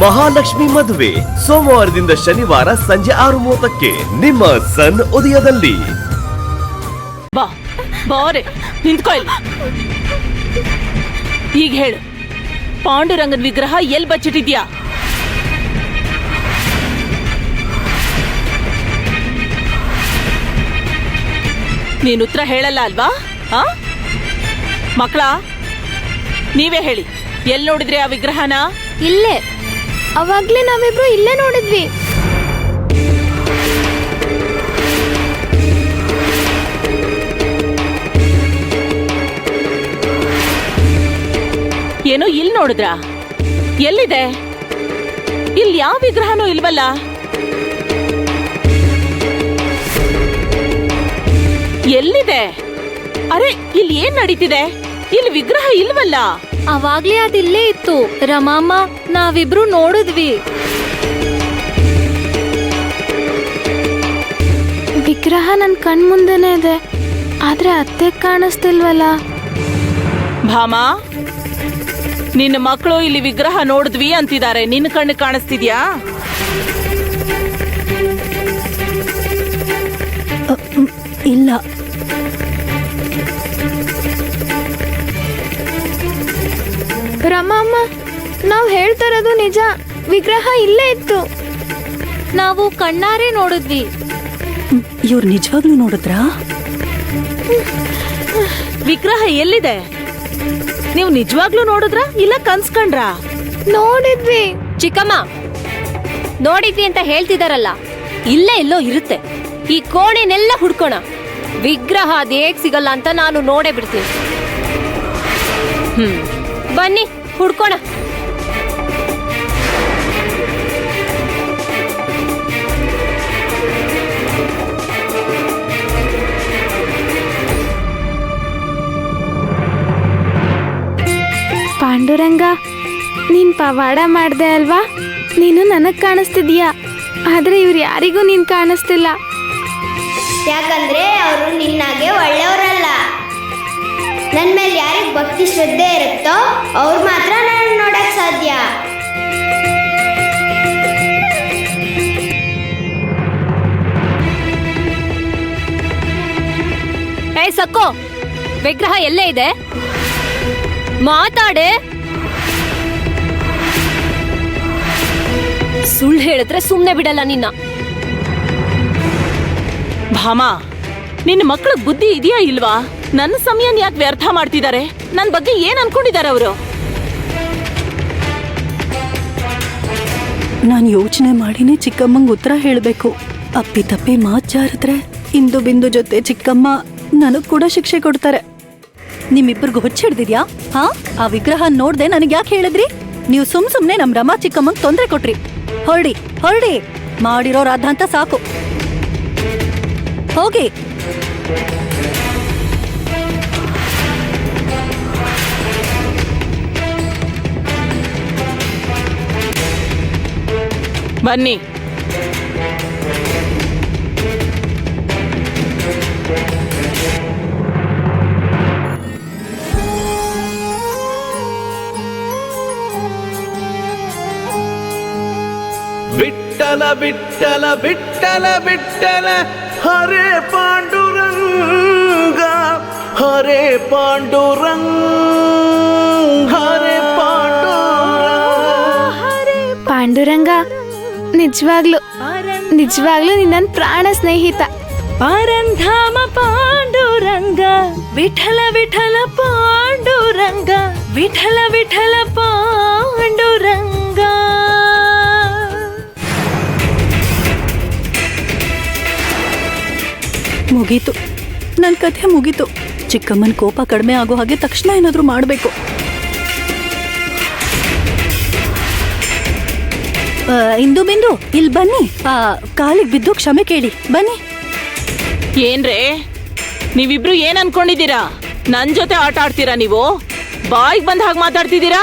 ಮಹಾಲಕ್ಷ್ಮಿ ಮದುವೆ ಸೋಮವಾರದಿಂದ ಶನಿವಾರ ಸಂಜೆ 6:30ಕ್ಕೆ ನಿಮ್ಮ ಸನ್ ಉದಯದಲ್ಲಿ. ಬಾ ಬಾರೆ ನಿಂತ್ಕೊ. ಈಗ ಹೇಳು, ಪಾಂಡುರಂಗನ್ ವಿಗ್ರಹ ಎಲ್ಲಿ ಬಚ್ಚಿಟ್ಟಿದ್ಯಾ? ನೀನು ಉತ್ತರ ಹೇಳಲ್ಲ ಅಲ್ವಾ? ಮಕ್ಕಳ, ನೀವೇ ಹೇಳಿ, ಎಲ್ಲಿ ನೋಡಿದ್ರಿ ಆ ವಿಗ್ರಹನ? ಇಲ್ಲೇ, ಅವಾಗ್ಲೇ ನಾವಿಬ್ರು ಇಲ್ಲೇ ನೋಡಿದ್ವಿ. ಏನೋ ಇಲ್ಲಿ ನೋಡಿದ್ರಾ? ಎಲ್ಲಿದೆ? ಇಲ್ಲಿ ಯಾವ ವಿಗ್ರಹನೂ ಇಲ್ವಲ್ಲ. ಎಲ್ಲಿದೆ? ಅರೆ, ಇಲ್ಲಿ ಏನ್ ನಡೀತಿದೆ? ಇಲ್ಲಿ ವಿಗ್ರಹ ಇಲ್ವಲ್ಲ. ಅವಾಗ್ಲೇ ಅದಿಲ್ಲೇ ಇತ್ತು ರಮಮ್ಮ, ನಾವಿಬ್ರು ನೋಡಿದ್ವಿ. ವಿಗ್ರಹ ನನ್ ಕಣ್ ಮುಂದೆನೆ ಇದೆ, ಆದ್ರೆ ಅತ್ತೆ ಕಾಣಿಸ್ತಿಲ್ವಲ್ಲ. ಭಾಮಾ, ನಿನ್ನ ಮಕ್ಕಳು ಇಲ್ಲಿ ವಿಗ್ರಹ ನೋಡಿದ್ವಿ ಅಂತಿದ್ದಾರೆ, ನಿನ್ನ ಕಣ್ಣು ಕಾಣಿಸ್ತಿದ್ಯಾ? ಇಲ್ಲ. ರಮಮ್ಮ, ನಾವ್ ಹೇಳ್ತಾರದು ನಿಜ, ವಿಗ್ರಹ ಇಲ್ಲೇ ಇತ್ತು. ನಾವು ಕಣ್ಣಾರೆ ನೋಡಿದ್ವಿ. ಇವ್ರು ನಿಜವಾಗ್ಲೂ ನೋಡಿದ್ರಾ? ವಿಗ್ರಹ ಎಲ್ಲಿದೆ? ನೀವು ನಿಜವಾಗ್ಲೂ ನೋಡಿದ್ರ ಇಲ್ಲ ಕನ್ಸ್ಕೊಂಡ್ರ? ನೋಡಿದ್ವಿ. ಚಿಕ್ಕಮ್ಮ, ನೋಡಿದ್ವಿ ಅಂತ ಹೇಳ್ತಿದಾರಲ್ಲ, ಇಲ್ಲೇ ಎಲ್ಲೋ ಇರುತ್ತೆ. ಈ ಕೋಣೆನೆಲ್ಲ ಹುಡ್ಕೋಣ. ವಿಗ್ರಹ ಅದೇಗ್ ಸಿಗಲ್ಲ ಅಂತ ನಾನು ನೋಡೇ ಬಿಡ್ತೀನಿ. ಬನ್ನಿ ಹುಡ್ಕೋಣ. ಪಾಂಡುರಂಗ, ನೀನ್ ಪವಾಡ ಮಾಡ್ದೆ ಅಲ್ವಾ? ನೀನು ನನಗ್ ಕಾಣಿಸ್ತಿದೀಯಾ, ಆದ್ರೆ ಇವ್ರು ಯಾರಿಗೂ ನೀನ್ ಕಾಣಿಸ್ತಿಲ್ಲ. ಯಾಕಂದ್ರೆ ಅವರು ನಿನ್ನಾಗೆ ಒಳ್ಳೆಯವರಲ್ಲ. ನನ್ನ ಮೇಲೆ ಯಾರಿಗೆ ಭಕ್ತಿ ಶ್ರದ್ಧೆ ಇರುತ್ತೋ ಅವ್ರು ಮಾತ್ರ ನನ್ನ ನೋಡಕ್ ಸಾಧ್ಯ. ಏ ಸಕ್ಕೋ, ವಿಗ್ರಹ ಎಲ್ಲೇ ಇದೆ? ಮಾತಾಡೆ. ಸುಳ್ಳು ಹೇಳಿದ್ರೆ ಸುಮ್ನೆ ಬಿಡಲ್ಲ ನಿನ್ನ. ಭಾಮಾ, ನಿನ್ನ ಮಕ್ಕಳಿಗೆ ಬುದ್ಧಿ ಇದೆಯಾ ಇಲ್ವಾ? ನನ್ನ ಸಮಯನ ಯಾಕೆ ವ್ಯರ್ಥ ಮಾಡ್ತಿದ್ದಾರೆ? ನನ್ನ ಬಗ್ಗೆ ಏನ್ ಅನ್ಕೊಂಡಿದ್ದಾರೆ ಅವರು? ನಾನು ಯೋಚನೆ ಮಾಡಿನೇ ಚಿಕ್ಕಮ್ಮಂಗೆ ಉತ್ತರ ಹೇಳಬೇಕು. ಅಪ್ಪಿ ತಪ್ಪಿ ಮಾತು ಜಾರಿದ್ರೆ ಇಂದು ಬಿಂದು ಜೊತೆ ಚಿಕ್ಕಮ್ಮ ನನಗ್ ಕೂಡ ಶಿಕ್ಷೆ ಕೊಡ್ತಾರೆ. ನಿಮ್ಮಿಬ್ಬರಿಗೂ ಹುಚ್ಚಿಡ್ದಿದ್ಯಾ? ಆ ವಿಗ್ರಹ ನೋಡ್ದೆ ನನಗೆ ಯಾಕೆ ಹೇಳಿದ್ರಿ? ನೀವು ಸುಮ್ನೆ ನಮ್ ರಮಾ ಚಿಕ್ಕಮ್ಮಂಗ್ ತೊಂದ್ರೆ ಕೊಟ್ರಿ. ಹೊರಡಿ ಹೊರಡಿ, ಮಾಡಿರೋ ರಾಧಾಂತ ಸಾಕು. ಹೋಗಿ. ಬನ್ನಿ. ವಿಠ್ಠಲ ವಿಠ್ಠಲ ವಿಠ್ಠಲ ವಿಠ್ಠಲ ಹರೇ ಪಾಂಡುರಂಗ, ಹರೇ ಪಾಂಡುರಂಗ, ಹರೇ ಪಾಂಡುರಂಗ. ಪಾಂಡುರಂಗ, ನಿಜವಾಗ್ಲು ನೀನ್ ನನ್ ಪ್ರಾಣ ಸ್ನೇಹಿತ. ಪರಂಧಾಮ ಪಾಂಡುರಂಗ, ವಿಠಲ ವಿಠಲ ಪಾಂಡುರಂಗ, ವಿಠಲ ವಿಠಲ ಪಾಂಡುರಂಗ. ಮುಗೀತು, ನನ್ ಕಥೆ ಮುಗೀತು. ಚಿಕ್ಕಮ್ಮನ ಕೋಪ ಕಡಿಮೆ ಆಗೋ ಹಾಗೆ ತಕ್ಷಣ ಏನಾದ್ರೂ ಮಾಡ್ಬೇಕು. ಇಂದು ಬಿಂದು, ಇಲ್ಲಿ ಬನ್ನಿ. ಕಾಲಿಗೆ ಬಿದ್ದು ಕ್ಷಮೆ ಕೇಳಿ ಬನ್ನಿ. ಏನ್ರೇ, ನೀವಿಬ್ರು ಏನ್ ಅನ್ಕೊಂಡಿದ್ದೀರಾ? ನನ್ ಜೊತೆ ಆಟ ಆಡ್ತೀರಾ ನೀವು? ಬಾಯಿಗೆ ಬಂದ ಹಾಗೆ ಮಾತಾಡ್ತಿದ್ದೀರಾ?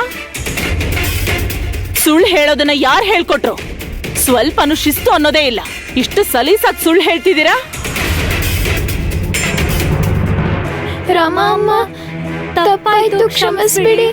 ಸುಳ್ಳು ಹೇಳೋದನ್ನ ಯಾರು ಹೇಳ್ಕೊಟ್ರು? ಸ್ವಲ್ಪನು ಶಿಸ್ತು ಅನ್ನೋದೇ ಇಲ್ಲ. ಇಷ್ಟು ಸಲೀಸಾಗಿ ಸುಳ್ಳು ಹೇಳ್ತಿದ್ದೀರಾ? ರಮಮ್ಮ, ತಪ್ಪಾಯ್ತು, ಕ್ಷಮಿಸ್ಬಿಡಿ.